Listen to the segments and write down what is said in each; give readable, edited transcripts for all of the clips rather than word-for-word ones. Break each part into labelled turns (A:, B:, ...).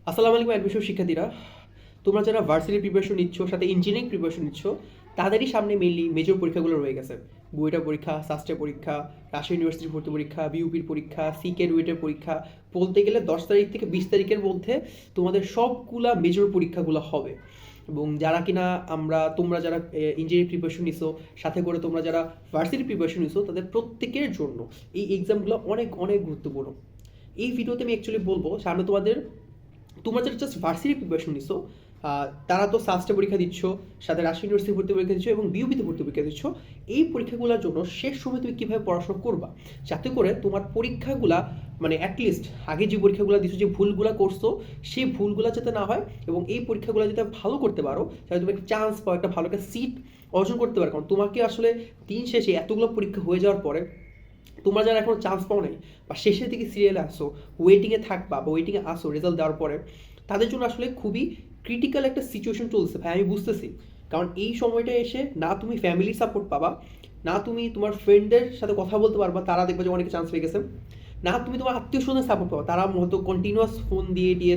A: আসসালামু আলাইকুম অ্যাডমিশন শিক্ষার্থীরা, তোমরা যারা ভার্সিটি প্রিপারেশন নিচ্ছ, সাথে ইঞ্জিনিয়ারিং প্রিপারেশন নিচ্ছ, তাদেরই সামনে মেইনলি মেজর পরীক্ষাগুলো রয়ে গেছে। বুয়েটের পরীক্ষা, সাস্টের পরীক্ষা, রাজশাহী ইউনিভার্সিটির ভর্তি পরীক্ষা, বিউপির পরীক্ষা, সিকে রুয়েটের পরীক্ষা। বলতে গেলে 10 তারিখ থেকে 20 তারিখের মধ্যে তোমাদের সবগুলা মেজর পরীক্ষাগুলো হবে। এবং যারা কিনা তোমরা যারা ইঞ্জিনিয়ারিং প্রিপারেশন নিছো, সাথে করে তোমরা যারা ভার্সিটি প্রিপারেশন নিছো, তাদের প্রত্যেকের জন্য এই এক্সামগুলো অনেক অনেক গুরুত্বপূর্ণ। এই ভিডিওতে আমি অ্যাকচুয়ালি বলবো সামনে তোমরা যারা জাস্ট ভার্সিটি প্রিপারেশন নিছো, তারা তো সাস্টে পরীক্ষা দিচ্ছ, সাথে রাজশাহী ইউনিভার্সিটি ভর্তি পরীক্ষা দিচ্ছ এবং বিউপিতে ভর্তি পরীক্ষা দিচ্ছ। এই পরীক্ষাগুলোর জন্য শেষ সময় তুমি কীভাবে পড়াশোনা করবা, যাতে করে তোমার পরীক্ষাগুলা মানে অ্যাটলিস্ট আগে যে পরীক্ষাগুলো দিচ্ছ, যে ভুলগুলো করছো, সেই ভুলগুলো যাতে না হয় এবং এই পরীক্ষাগুলো যাতে ভালো করতে পারো, তাহলে তুমি একটা চান্স পাও, একটা ভালো একটা সিট অর্জন করতে পারো। কারণ তোমাকে আসলে দিন শেষে এতগুলো পরীক্ষা হয়ে যাওয়ার পরে তোমরা যারা এখনো চান্স পাও নাই বা শেষের দিকে সিরিয়ালে আসো, ওয়েটিংয়ে থাকবা বা ওয়েটিংয়ে আসো রেজাল্ট দেওয়ার পরে, তাদের জন্য আসলে খুবই ক্রিটিক্যাল একটা সিচুয়েশন চলছে ভাই, আমি বুঝতেছি। কারণ এই সময়টা এসে না তুমি ফ্যামিলির সাপোর্ট পাবা, না তুমি তোমার ফ্রেন্ডদের সাথে কথা বলতে পারবা, তারা দেখবে যে অনেকে চান্স পেয়ে গেছে, না তুমি তোমার আত্মীয় স্বজনের সাপোর্ট পাবা, তারা হয়তো কন্টিনিউয়াস ফোন দিয়ে দিয়ে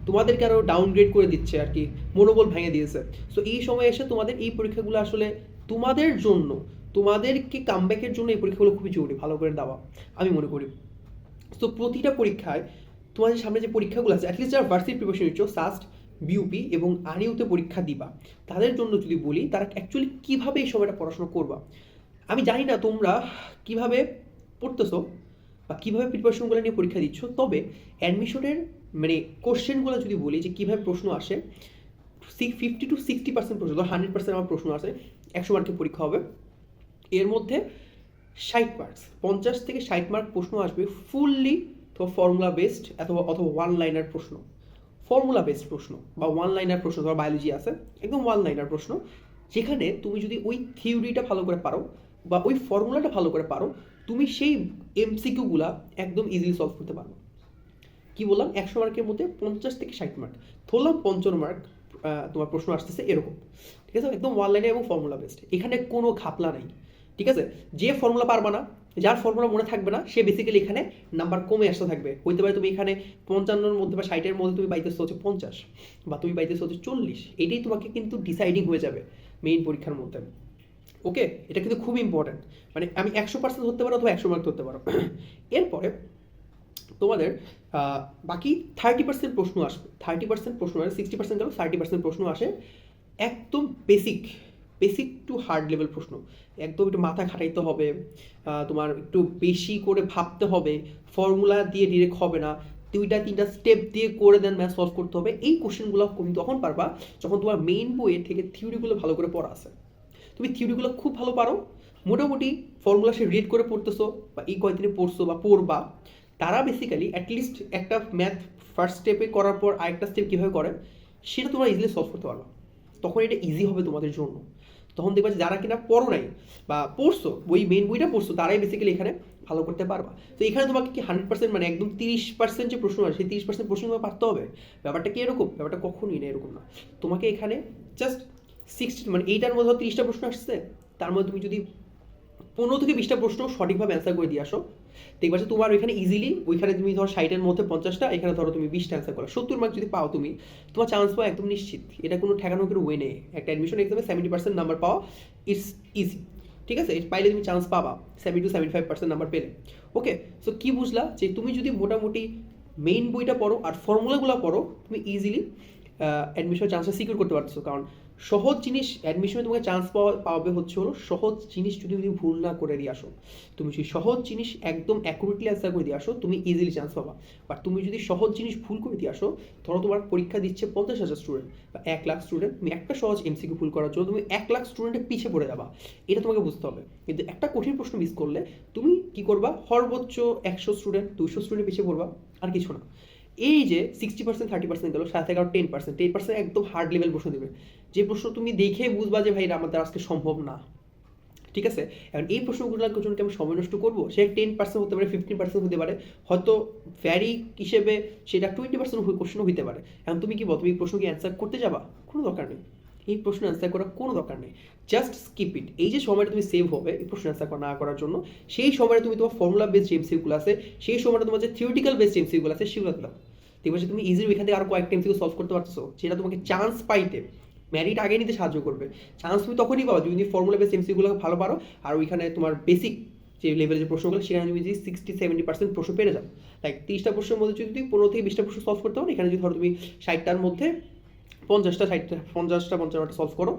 A: তোমাদেরকে আরও ডাউনগ্রেড করে দিচ্ছে আর কি, মনোবল ভেঙে দিয়েছে। সো এই সময় এসে তোমাদের এই পরীক্ষাগুলো আসলে তোমাদের জন্য, তোমাদেরকে কামব্যাকের জন্য এই পরীক্ষাগুলো খুবই জরুরি ভালো করে দেওয়া, আমি মনে করি। তো প্রতিটা পরীক্ষায় তোমাদের সামনে যে পরীক্ষাগুলো আছে, অ্যাটলিস্ট যারা ভার্সিটি প্রিপারেশন নিচ্ছ, সাস্ট, বিউপি এবং আরইউতে পরীক্ষা দিবা, তাদের জন্য যদি বলি তারা অ্যাকচুয়ালি কীভাবে এই সময়টা পড়াশোনা করবা। আমি জানি না তোমরা কিভাবে পড়তেছো বা কীভাবে প্রিপারেশনগুলো নিয়ে পরীক্ষা দিচ্ছ, তবে অ্যাডমিশনের মানে কোশ্চেনগুলো যদি বলি যে কীভাবে প্রশ্ন আসে, 50 to 60% প্রশ্ন, ধর 100% আমার প্রশ্ন আসে, 100 মার্কের পরীক্ষা হবে, এর মধ্যে 60 মার্কস, 50 থেকে 60 মার্ক প্রশ্ন আসবে ফুললি তো ফর্মুলা বেসড অথবা ওয়ান লাইনার প্রশ্ন, ফর্মুলা বেসড প্রশ্ন বা ওয়ান লাইনার প্রশ্ন। ধর বায়োলজি আছে, একদম ওয়ান লাইনার প্রশ্ন, যেখানে তুমি যদি ওই থিওরিটা ভালো করে পারো বা ওই ফর্মুলাটা ভালো করে পারো, তুমি সেই এমসিকিউগুলা একদম ইজিলি সলভ করতে পারো। কি বললাম, 100 মার্কের মধ্যে 50 থেকে 60 মার্ক, ধরলাম 55 মার্ক তোমার প্রশ্ন আসতেছে এরকম, ঠিক আছে, একদম ওয়ান লাইনে এবং ফর্মুলা বেসড, এখানে কোনো ঘাপলা নাই। ঠিক আছে, যে ফর্মুলা পারবা না, যার ফর্মুলা মনে থাকবে না, সে বেসিক্যালি এখানে নাম্বার কমে আসতে থাকবে। হইতে পারে তুমি এখানে 55-র মধ্যে বা 60-এর মধ্যে তুমি পাইতেছো হচ্ছে 50 বা তুমি পাইতেছো হচ্ছে 40, এটাই তোমাকে কিন্তু ডিসাইডিং হয়ে যাবে মেইন পরীক্ষার মধ্যে। ওকে, এটা কিন্তু খুব ইম্পর্ট্যান্ট। মানে আমি 100% ধরতে পারো অথবা 100 মার্ক ধরতে পারো। এরপরে তোমাদের বাকি 30% প্রশ্ন আসবে, 30% প্রশ্ন আসে, 60% গেল, 30% প্রশ্ন আসে একদম basic, basic to hard level প্রশ্ন, একদম একটু মাথা খাটাইতে হবে, তোমার একটু বেশি করে ভাবতে হবে, ফর্মুলা দিয়ে ডিরেক্ট হবে না, 2-3টা স্টেপ দিয়ে করে দেন ম্যাথ সলভ করতে হবে। এই কোশ্চেনগুলো তুমি তখন পারবা যখন তোমার মেইন বইয়ের থেকে থিওরিগুলো ভালো করে পড়া আছে, তুমি থিওরিগুলো খুব ভালো পারো, মোটামুটি ফর্মুলা সে রিড করে পড়তেছো বা এই কয়েকদিনে পড়ছো বা পড়বা, তারা বেসিক্যালি অ্যাটলিস্ট একটা ম্যাথ ফার্স্ট স্টেপে করার পর আরেকটা স্টেপ কীভাবে করে সেটা তোমরা ইজিলি সলভ করতে পারবা। তখন এটা ইজি হবে তোমাদের জন্য। তখন দেখবা যে যারা কিনা পড়ো নাই বা পড়ছো, মেইন বইটা পড়ছো, তারাই বেসিক্যালি এখানে ভালো করতে পারবা। তো এখানে তোমাকে কি 100% মানে একদম 30% যে প্রশ্ন আছে সেই 30% প্রশ্ন তোমাকে পারতে হবে, ব্যাপারটা কি এরকম? ব্যাপারটা কখনোই না এরকম না। তোমাকে এখানে জাস্ট 60 মানে এইটার মধ্যে 30টা প্রশ্ন আসছে, তার মধ্যে তুমি যদি 15 থেকে 20টা প্রশ্ন সঠিকভাবে অ্যান্সার করে দিয়ে আসো, দেখবা যে তোমার ওইখানে ইজিলি, ওইখানে তুমি ধরো 60-এর মধ্যে 50টা, এখানে ধরো তুমি 20টা অ্যান্সার করো, 70 মার্ক যদি পাও তুমি, তোমার চান্স পাওয়া একদম নিশ্চিত। এটা কোনো ঠেকানোর কোনো ওয়ে নেই। একটা অ্যাডমিশন এক্সামে 70% নাম্বার পাওয়া ইটস ইজি, ঠিক আছে, পাইলে তুমি চান্স পাবা 70 to 75% নাম্বার পেলে। ওকে, সো কি বুঝলা যে তুমি যদি মোটামুটি মেইন বইটা পড়ো আর ফর্মুলাগুলো পড়ো, তুমি ইজিলি অ্যাডমিশনের চান্সটা সিকিউর করতে পারছো। কারণ সহজ জিনিস অ্যাডমিশনে তোমাকে চান্স পাবে হচ্ছে হলো সহজ জিনিস যদি তুমি ভুল না করে দিয়ে আসো, তুমি যদি সহজ জিনিস একদম অ্যাকুরেটলি অ্যান্সার করে দিয়ে আসো, তুমি ইজিলি চান্স পাবা। বাট তুমি যদি সহজ জিনিস ভুল করে দিয়ে আসো, ধরো তোমার পরীক্ষা দিচ্ছে 50,000 স্টুডেন্ট বা 1,00,000 স্টুডেন্ট, তুমি একটা সহজ এমসিকিউ ভুল করার জন্য তুমি 1,00,000 স্টুডেন্টের পিছিয়ে পড়ে যাবা, এটা তোমাকে বুঝতে হবে। কিন্তু একটা কঠিন প্রশ্ন মিস করলে তুমি কি করবা, সর্বোচ্চ 100 স্টুডেন্ট 200 স্টুডেন্ট পিছিয়ে পড়বা, আর কিছু না। এই যে 60% 30% গেল, সাথে আরও 10% একদম হার্ড লেভেল প্রশ্ন দেবে, যে প্রশ্ন তুমি দেখে বুঝবা যে ভাই এটা আমাদের আজকে সম্ভব না। ঠিক আছে, এখন এই প্রশ্নগুলোর জন্য আমি সময় নষ্ট করবো, সে 10% হতে পারে, 15% হতে পারে, হয়তো ভ্যারি হিসেবে সেটা 20% কোশ্চেনও হতে পারে। এখন তুমি কি বল, তুমি এই প্রশ্ন কি অ্যান্সার করতে যাবা? কোনো দরকার নেই, এই প্রশ্ন অ্যান্সার করার কোনো দরকার নেই, জাস্ট স্কিপ ইট। এই যে সময়টা তুমি সেভ হবে এই প্রশ্ন অ্যান্সার না করার জন্য, সেই সময়টা তুমি তোমার ফর্মুলা বেসড এমসিকিউগুলো আছে, সেই সময়টা তোমার যে থিওরিটিক্যাল বেসড এমসিকিউগুলো আছে সেগুলো দাও। দেখবে যে তুমি ইজিলি ওইখান থেকে আরও কয়েকটা এমসিকিউ সলভ করতে পারছো, যেটা তোমাকে চান্স পাইতে ম্যারিট আগে নিতে সাহায্য করবে। চান্স তুমি তখনই পাও যদি ফর্মুলা বেস এমসিকিউগুলো ভালো পারো, আর ওইখানে তোমার বেসিক যে লেভেলের যে প্রশ্নগুলো সেখানে তুমি যদি 60-70% প্রশ্ন পেরে যাও, লাইক 30টা প্রশ্নের মধ্যে যদি তুমি 15 থেকে 20টা প্রশ্ন সলভ করতে পারো, এখানে যদি ধরো তুমি 60টার মধ্যে 50টা সলভ করো,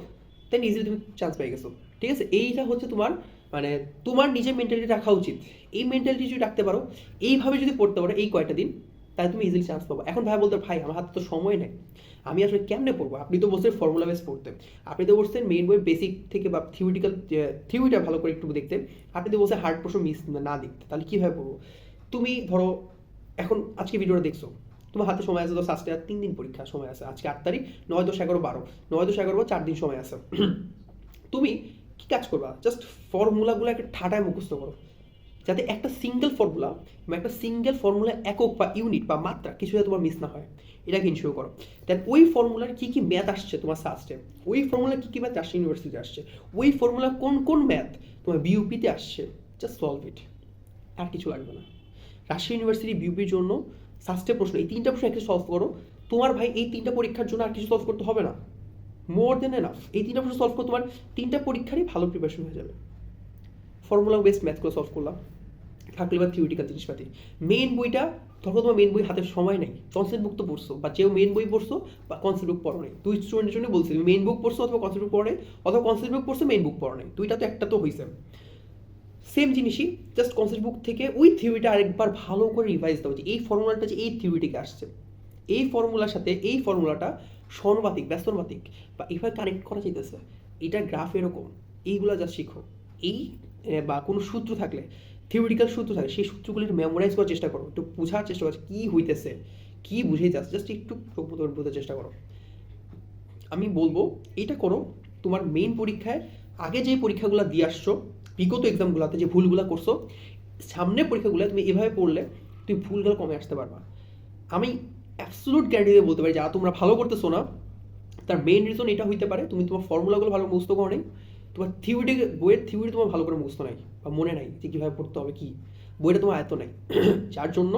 A: দেন ইজিলি তুমি চান্স পেয়ে গেছো। ঠিক আছে, এইটা হচ্ছে তোমার মানে তোমার নিজের মেন্টালিটি রাখা উচিত। এই মেন্টালিটি যদি রাখতে পারো, এইভাবে যদি পড়তে পারো এই কয়টা দিন, তাহলে তুমি ইজিলি চান্স পাবো। এখন ভাই বলতে ভাই আমার হাতে তো সময় নেই, আমি আসলে কেমনে পড়বো? আপনি তো বলছেন ফর্মুলা বেস পড়তে, আপনি তো বলছেন মেইন বই বেসিক থেকে বা থিওরিটা ভালো করে একটু দেখতে, আপনি তো বলছেন হার্ড প্রশ্ন মিস না দেখতে, তাহলে কীভাবে পড়বো? তুমি ধরো এখন আজকে ভিডিওটা দেখছো, তোমার হাতে সময় আছে তো সাস্টে আর 3 দিন পরীক্ষা সময় আছে, আজকে 8 তারিখ, 9, 10, 11, 12, 9, 10, 11, 4 দিন সময় আছে। তুমি কি কাজ করবা? জাস্ট ফর্মুলাগুলো একটা ঠাটায় মুখস্থ করো, যাতে একটা সিঙ্গেল ফর্মুলা বা একটা সিঙ্গেল ফর্মুলা একক বা ইউনিট বা মাত্রা কিছু যাতে তোমার মিস না হয়, এটাকে ইনশিওর করো। দেন ওই ফর্মুলার কী কী ম্যাথ আসছে তোমার সাস্টে, ওই ফর্মুলার কী কী ম্যাথ রাজশাহী ইউনিভার্সিটিতে আসছে, ওই ফর্মুলা কোন কোন ম্যাথ তোমার বিউপিতে আসছে, জাস্ট সলভ ইট, আর কিছু লাগবে না। রাজশাহী ইউনিভার্সিটি বিউপির জন্য সাস্টে প্রশ্ন, এই 3টা প্রশ্ন একটা সলভ করো, তোমার ভাই এই 3টা পরীক্ষার জন্য আর কিছু সলভ করতে হবে না, মোর দেন এনাফ। এই 3টা প্রশ্ন সলভ করে তোমার 3টা পরীক্ষারই ভালো প্রিপারেশন হয়ে যাবে। ফর্মুলা বেসড ম্যাথগুলো সলভ করলাম, থাকলে বা থিওরিটিক্যাল জিনিসপাতি। মেইন বইটা ধরো তোমার মেইন বই হাতে সময় নেই, কনসেপ্ট বুক তো পড়ছো, বা যেও মেইন বই পড়ছো বা কনসেপ্ট বুক পড়ো নেই, দুই স্টুডেন্টের জন্য বলছি তুমি মেইন বুক পড়ছো অথবা কনসেপ্ট বুক পড়ো নেই, অথবা কনসেপ্ট বুক পড়ছো মেইন বুক পড়ো নেই, দুইটা তো একটা তো হয়েছে সেম জিনিসই, জাস্ট কনসেপ্ট বুক থেকে ওই থিওরিটা আরেকবার ভালো করে রিভাইজ দেওয়া, যে এই ফর্মুলাটা যে এই থিওরি থেকে আসছে, এই ফর্মুলার সাথে এই ফর্মুলাটা সমানুপাতিক ব্যস্তনুপাতিক বা এভাবে কানেক্ট করা যাইতেছে, এটা গ্রাফ এরকম, এইগুলো যা শিখো। এই বা কোনো সূত্র থাকলে, থিওরিটিক্যাল সূত্র থাকে, সেই সূত্রগুলি একটু মেমোরাইজ করার চেষ্টা করো, একটু বোঝার চেষ্টা করো কী হইতেছে, কী বুঝাইতে আসছে, জাস্ট একটু বোঝার চেষ্টা করো। আমি বলবো এটা করো, তোমার মেইন পরীক্ষায় আগে যে পরীক্ষাগুলো দিয়ে আসছো, বিগত এক্সামগুলোতে যে ভুলগুলো করছো, সামনের পরীক্ষাগুলো তুমি এভাবে পড়লে তুমি ভুলগুলো কমে আসতে পারবা। আমি অ্যাবসলুট গ্যারান্টি দিয়ে বলতে পারি, যারা তোমরা ভালো করতেছো না, তার মেইন রিজন এটা হইতে পারে তুমি তোমার ফর্মুলাগুলো ভালো মুখস্থ করো নেই, তোমার থিওরি বইয়ের থিওরি তোমার ভালো করে মুখস্থ নাই বা মনে নাই যে কীভাবে পড়তে হবে, কি বইটা তোমার আয়ত্ত নাই, যার জন্য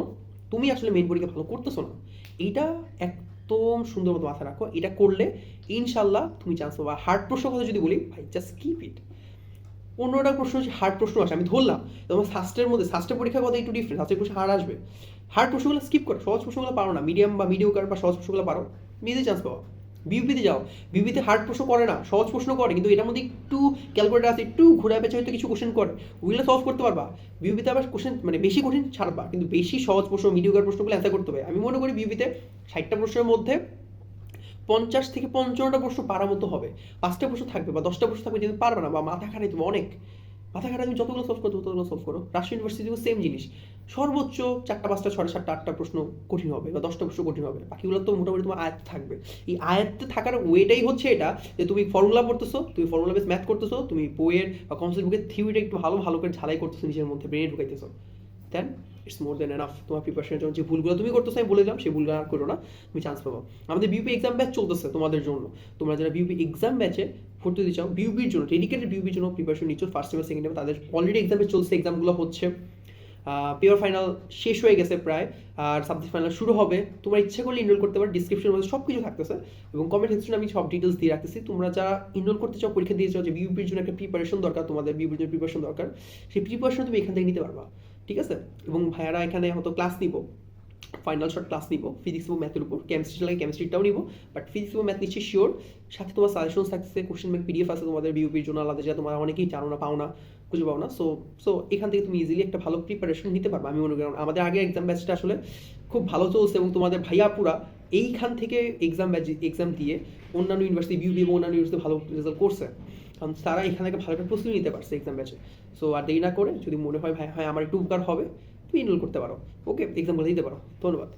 A: তুমি আসলে মেইন পরীক্ষা ভালো করতেছো না। এইটা একদম সুন্দর মতো মাথায় রাখো, এটা করলে ইনশাল্লাহ তুমি চান্স পাবা। হার্ড প্রশ্ন কথা যদি বলি ভাই, জাস্ট কিপ ইট। 15টা প্রশ্ন হচ্ছে হার্ড প্রশ্ন আসে, আমি ধরলাম তোমার সাস্টের মধ্যে, সাস্টের পরীক্ষার কথা একটু ডিফারেন্ট, সাস্টের প্রশ্ন হার্ড আসবে, হার্ড প্রশ্নগুলো স্কিপ করো, সহজ প্রশ্নগুলো পারো না, মিডিয়াম বা মিডিওকার বা সহজ প্রশ্নগুলো পারো, নিজে চান্স পাওয়া। বিউপিতে যাও, বিউপিতে হার্ড প্রশ্ন করে না, সহজ প্রশ্ন করে, কিন্তু এটার মধ্যে একটু ক্যালকুলেটার আছে, একটু ঘোরা পেঁচা হয়তো কিছু কোশ্চেন করে, ওইগুলো সলভ করতে পারবা। বিউপিতে আবার কোশ্চেন মানে বেশি কঠিন ছাড়বা, কিন্তু বেশি সহজ প্রশ্ন মিডিওকার প্রশ্নগুলো অ্যান্সার করতে হবে। আমি মনে করি বিউপিতে 60টা প্রশ্নের মধ্যে 50 থেকে 55টা প্রশ্ন পারার মতো হবে, 5টা প্রশ্ন থাকবে বা 10টা প্রশ্ন থাকবে, যদি পারবে না বা মাথা খাটাই তুমি অনেক, মাথা খাটাই তুমি যতগুলো সলভ করো ততগুলো সলভ করো। রাজশাহী ইউনিভার্সিটিও সেম জিনিস, সর্বোচ্চ 4টা 5টা 6টা 7টা 8টা প্রশ্ন কঠিন হবে বা 10টা প্রশ্ন কঠিন হবে, বাকিগুলো তো মোটামুটি তোমার আয়ত্তে থাকবে। এই আয়ত্তে থাকার ওয়েটাই হচ্ছে এটা, যে তুমি ফর্মুলা পড়তেছো, তুমি ফর্মুলা বেস ম্যাথ করতেছো, তুমি বইয়ের বা কনসেপ্ট বুকের থিওরিটা একটু ভালো ভালো করে ঝালাই করতেছো, নিজের মধ্যে ব্রেনে ঢুকাইতেছো, দেন ইটস মোর দেন এনাফ। তোমার প্রিপারেশনের জন্য যে ভুলগুলো তুমি করতেছো আমি বলে দিলাম, সেই ভুলগুলো আর করো না, তুমি চান্স পাবো। আমাদের বিউপি এক্সাম ব্যাচ চলতেছে তোমাদের জন্য, তোমরা যারা বিউপি এক্সাম ব্যাচে ভর্তি দিতে চাও, বিউপির জন্য ডেডিকেটেড বিউপির জন্য প্রিপারেশন নিচ্ছ, ফার্স্ট সেমেস্টার সেকেন্ড সেমেস্টার, তাদের অলরেডি এক্সাম ব্যাচ চলছে, এক্সামগুলো হচ্ছে, পেপার ফাইনাল শেষ হয়ে গেছে প্রায়, আর সাবজেক্ট ফাইনাল শুরু হবে। তোমরা ইচ্ছা করলে ইনরোল করতে পারো, ডিসক্রিপশনের মধ্যে সব কিছু থাকতেছে এবং কমেন্ট সেকশনে আমি সব ডিটেলস দিয়ে রাখতেছি। তোমরা যারা ইনরোল করতে চাও, পরীক্ষা দিয়ে চাও, যে বিউপির জন্য একটা প্রিপারেশন দরকার, তোমাদের বিউপির জন্য প্রিপারেশন দরকার, সেই প্রিপারেশন তুমি এখান থেকে নিতে পারবা, ঠিক আছে? এবং ভাইয়ারা এখানে হয়তো ক্লাস নিব, ফাইনাল শর্ট ক্লাস নিব ফিজিক্স এবং ম্যাথের উপর, কেমিস্ট্রি লাগে কেমিস্ট্রিটাও নিব, বাট ফিজিক্স এবং ম্যাথ নিচ্ছি শিওর। সাথে তোমার সাজেশন থাকছে, কোশ্চেন ব্যাংক পিডিএফ আছে তোমাদের বিউপির জন্য আলাদা, যা তোমরা অনেকেই জানো না, পাও না, খুঁজে পাও না। সো এখান থেকে তুমি ইজিলি একটা ভালো প্রিপারেশন নিতে পারবে। আমি মনে করি আমাদের আগে এক্সাম ব্যাচটা আসলে খুব ভালো চলছে এবং তোমাদের ভাইয়াপুরা এইখান থেকে এক্সাম দিয়ে অন্যান্য ইউনিভার্সিটি বিউপি এবং অন্যান্য ইউনিভার্সিটি ভালো রেজাল্ট করছে, কারণ তারা এখান থেকে ভালো একটা প্রস্তুতি নিতে পারছে এক্সাম ব্যাচে। সো আর দেরি না করে, যদি মনে হয় ভাই হ্যাঁ আমার একটু উপকার হবে, তুমি এনরোল করতে পারো, ওকে, এক্সামগুলো দিতে পারো। ধন্যবাদ।